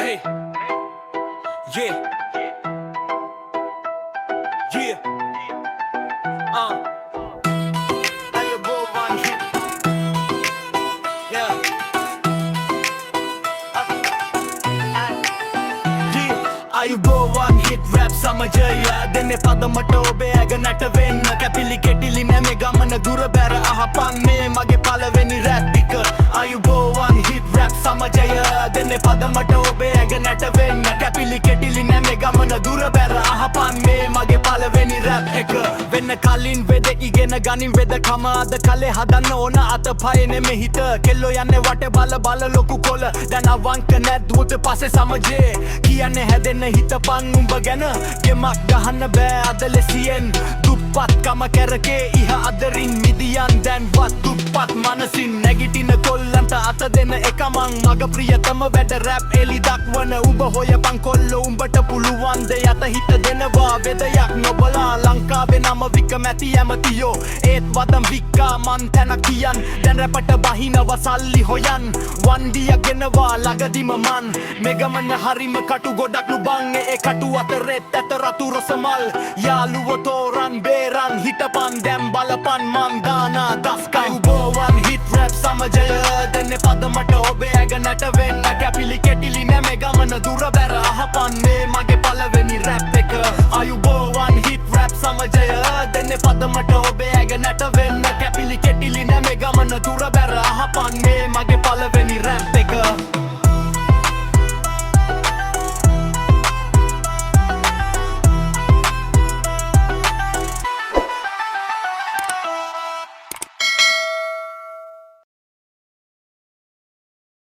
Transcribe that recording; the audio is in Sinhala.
Hey, yeah, yeah, I go one hit, yeah, I go one hit rap samajaya denne padamata obe aganata wenna kapili ketili neme gamana dura bera ahapan me mage palaweni rap tika I go one hit rap samajaya denne padamata obe aganata wenna kapili ketili neme gamana dura bera ahapan me mage palaweni rap eka wenna kalin vede igena ganin veda kama ada kale hadanna ona atapaye neme hita kello yanne wate bala loku kola dan awanka නැද්දුවට පස්සේ සමජේ කියන්න හැදෙන්න හිතපන් උඹ ගැන ගෙමක් ගහන්න බෑ අද ලෙසියෙන් දුප්පත් කම කැරකේ ඉහ අදරින් මිදියන් දැන්වත් දුප්පත් මනසින් නැගිටින කොල්ලන්ට අත දෙන එකමං මග ප්‍රියතම වැඩ රැප් එලි දක්වන උඹ හොයපන් කොල්ලෝ උඹට පුළුවන් ද යත හිත දෙනවා වෙදයක් නොබලා ලංකාවේ නම විකමැති ඇමතියෝ ඒත් වදම් වික්කා මන් තැන කියන් දැන් රැපට බහිනව සල්ලි හොයන් වන්දිය ගෙනවා ළඟදිම මන් මෙගමන හරිම කටු ගොඩක් නුබන් ඒ කටු අතරෙත් ඇත රතු රසමල් යාළුවෝ තෝරන් බේරන් හිටපන් දැන් බලපන් මන් දානා දස්කම් ගෝවන් හිට් රැප් සමජය දෙන්නේ පදමට ඔබේ ඇගනට වෙන්න කැපිලි කෙටිලි නැමෙ ගමන දුර බැර අහපන් මේ මගේ පළවෙනි රැප් එක අයුබෝවන් හිට් රැප් සමජය දෙන්නේ පදමට ඔබේ ඇගනට වෙන්න කැපිලි කෙටිලි නැමෙ ගමන දුර බැර අහපන් මේ මගේ පළවෙනි රැප්